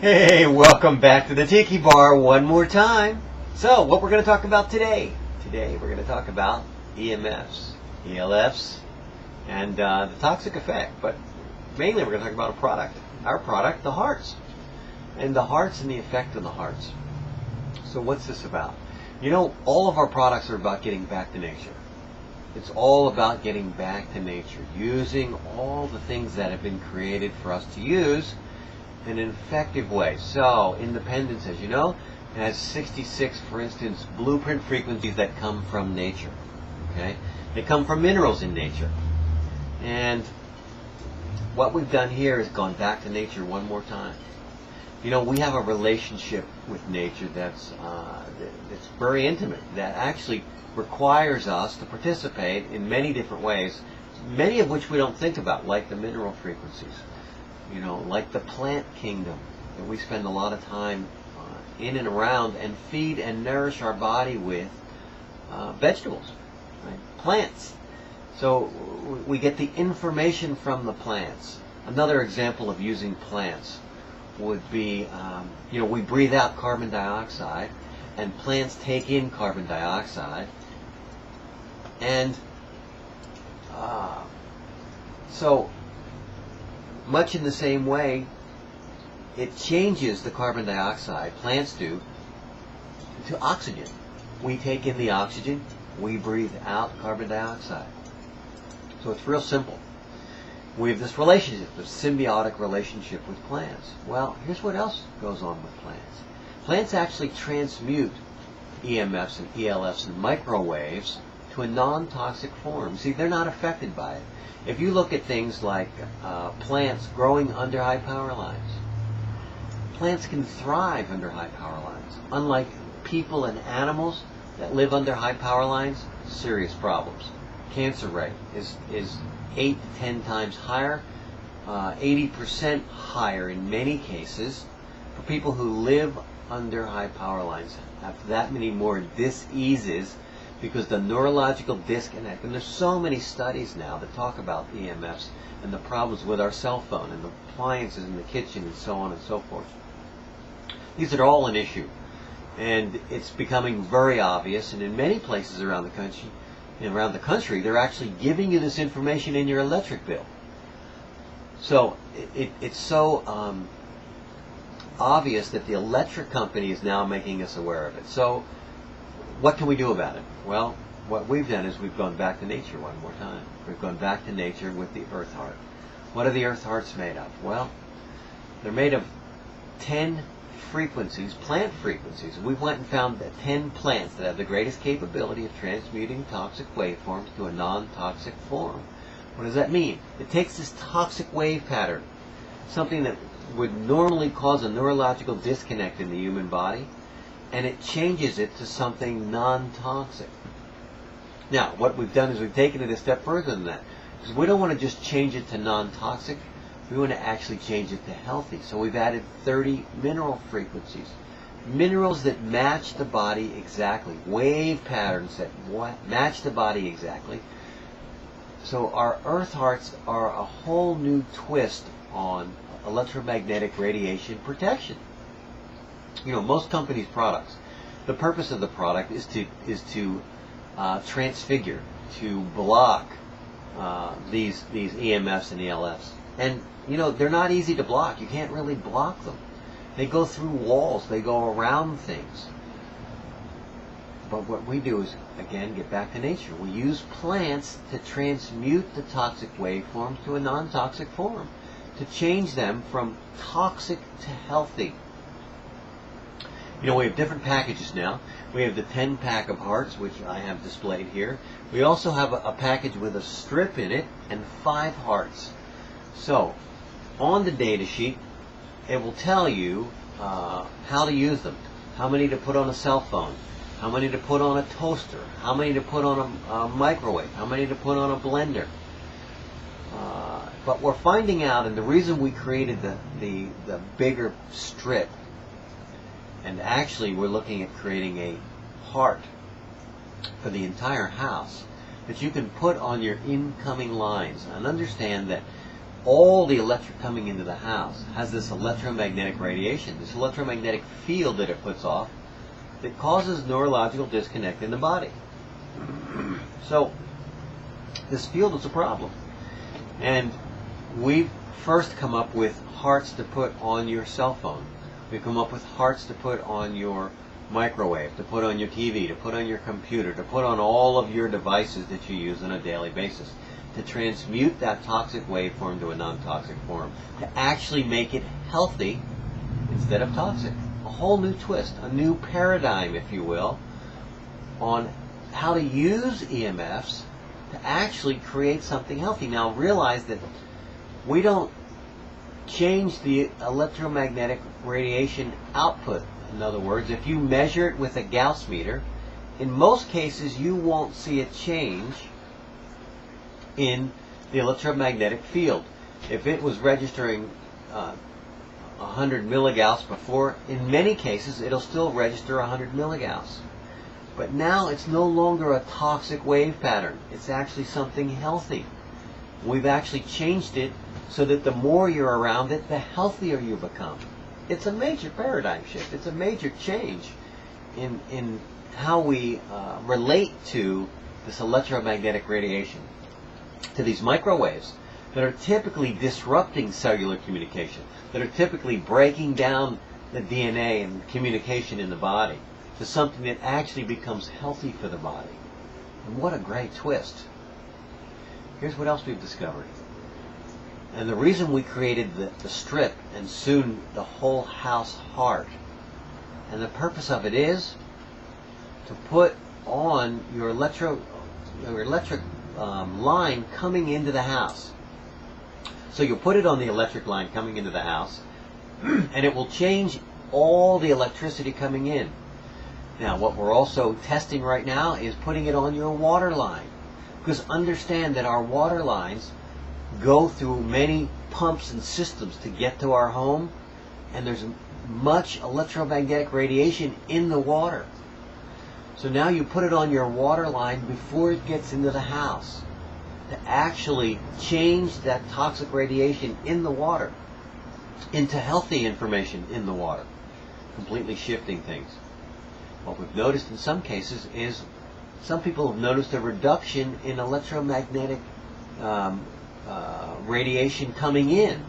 Hey, welcome back to the Tiki Bar one more time. So, what we're going to talk about today? Today we're going to talk about EMFs, ELFs, and the toxic effect. But mainly we're going to talk about a product. Our product, the hearts. And the hearts and the effect on the hearts. So what's this about? You know, all of our products are about getting back to nature. It's all about getting back to nature. Using all the things that have been created for us to use in an effective way. So, Independence, as you know, has 66, for instance, blueprint frequencies that come from nature. Okay? They come from minerals in nature. And what we've done here is gone back to nature one more time. You know, we have a relationship with nature that's very intimate, that actually requires us to participate in many different ways, many of which we don't think about, like the mineral frequencies. You know, like the plant kingdom that we spend a lot of time in and around and feed and nourish our body with vegetables, right? Plants. So we get the information from the plants. Another example of using plants would be, you know, we breathe out carbon dioxide and plants take in carbon dioxide, and so much in the same way, it changes the carbon dioxide, plants do, to oxygen. We take in the oxygen, we breathe out carbon dioxide. So it's real simple. We have this relationship, this symbiotic relationship with plants. Well, here's what else goes on with plants. Plants actually transmute EMFs and ELFs and microwaves to a non-toxic form. See, they're not affected by it. If you look at things like plants growing under high power lines, plants can thrive under high power lines. Unlike people and animals that live under high power lines, serious problems. Cancer rate is 8 to 10 times higher, 80% higher in many cases for people who live under high power lines. Have that many more diseases because the neurological disconnect, and there's so many studies now that talk about EMFs and the problems with our cell phone and the appliances in the kitchen and so on and so forth. These are all an issue, and it's becoming very obvious, and in many places around the country, they're actually giving you this information in your electric bill. So it's so obvious that the electric company is now making us aware of it. So what can we do about it? Well, what we've done is we've gone back to nature one more time. We've gone back to nature with the earth heart. What are the earth hearts made of? Well, they're made of 10 frequencies, plant frequencies. We went and found the 10 plants that have the greatest capability of transmuting toxic waveforms to a non-toxic form. What does that mean? It takes this toxic wave pattern, something that would normally cause a neurological disconnect in the human body, and it changes it to something non-toxic. Now, what we've done is we've taken it a step further than that, because we don't want to just change it to non-toxic. We want to actually change it to healthy. So we've added 30 mineral frequencies. Minerals that match the body exactly. Wave patterns that match the body exactly. So our earth hearts are a whole new twist on electromagnetic radiation protection. You know, most companies' products, the purpose of the product is to transfigure, to block these EMFs and ELFs. And, you know, they're not easy to block. You can't really block them. They go through walls. They go around things. But what we do is, again, get back to nature. We use plants to transmute the toxic waveforms to a non-toxic form, to change them from toxic to healthy. You know, we have different packages now. We have the 10-pack of hearts, which I have displayed here. We also have a package with a strip in it and 5 hearts. So, on the data sheet, it will tell you how to use them, how many to put on a cell phone, how many to put on a toaster, how many to put on a microwave, how many to put on a blender. But we're finding out, and the reason we created the bigger strip, and actually we're looking at creating a heart for the entire house that you can put on your incoming lines. And understand that all the electric coming into the house has this electromagnetic radiation, this electromagnetic field that it puts off that causes neurological disconnect in the body. So this field is a problem. And we've first come up with hearts to put on your cell phone. We've come up with hearts to put on your microwave, to put on your TV, to put on your computer, to put on all of your devices that you use on a daily basis, to transmute that toxic waveform to a non-toxic form, to actually make it healthy instead of toxic. A whole new twist, a new paradigm, if you will, on how to use EMFs to actually create something healthy. Now realize that we don't change the electromagnetic radiation output. In other words, if you measure it with a Gauss meter, in most cases you won't see a change in the electromagnetic field. If it was registering 100 milligauss before, in many cases it'll still register 100 milligauss. But now it's no longer a toxic wave pattern. It's actually something healthy. We've actually changed it so that the more you're around it, the healthier you become. It's a major paradigm shift. It's a major change in how we relate to this electromagnetic radiation, to these microwaves that are typically disrupting cellular communication, that are typically breaking down the DNA and communication in the body, to something that actually becomes healthy for the body. And what a great twist. Here's what else we've discovered. And the reason we created the strip and soon the whole house heart, and the purpose of it is to put on your electric line coming into the house. So you'll put it on the electric line coming into the house, and it will change all the electricity coming in. Now, what we're also testing right now is putting it on your water line. Because understand that our water lines go through many pumps and systems to get to our home, and there's much electromagnetic radiation in the water. So now you put it on your water line before it gets into the house to actually change that toxic radiation in the water into healthy information in the water, completely shifting things. What we've noticed in some cases is some people have noticed a reduction in electromagnetic radiation coming in.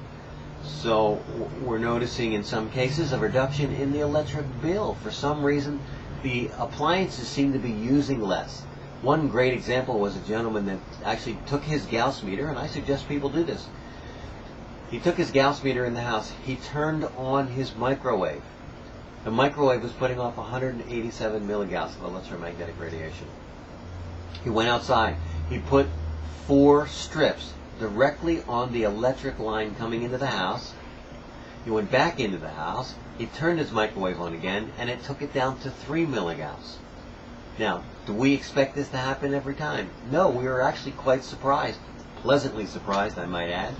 So we're noticing in some cases a reduction in the electric bill. For some reason, the appliances seem to be using less. One great example was a gentleman that actually took his Gauss meter, and I suggest people do this. He took his Gauss meter in the house. He turned on his microwave. The microwave was putting off 187 milligauss of electromagnetic radiation. He went outside. He put 4 strips directly on the electric line coming into the house. He went back into the house. He turned his microwave on again, and it took it down to 3 milligauss. Now, do we expect this to happen every time? No, we were actually quite surprised. Pleasantly surprised, I might add.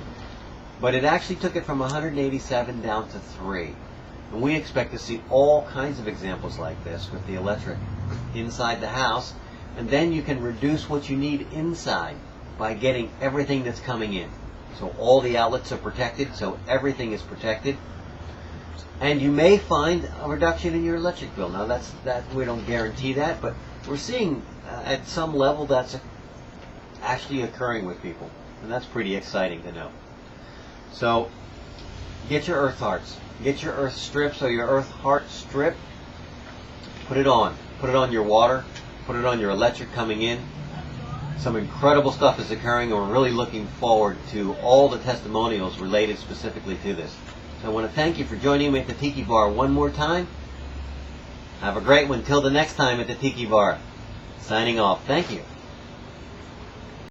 But it actually took it from 187 down to 3. And we expect to see all kinds of examples like this with the electric inside the house. And then you can reduce what you need inside by getting everything that's coming in. So all the outlets are protected, so everything is protected. And you may find a reduction in your electric bill. Now that we don't guarantee that, but we're seeing at some level that's actually occurring with people. And that's pretty exciting to know. So get your earth hearts. Get your earth strips or your earth heart strip. Put it on. Put it on your water. Put it on your electric coming in. Some incredible stuff is occurring, and we're really looking forward to all the testimonials related specifically to this. So I want to thank you for joining me at the Tiki Bar one more time. Have a great one. Till the next time at the Tiki Bar. Signing off. Thank you.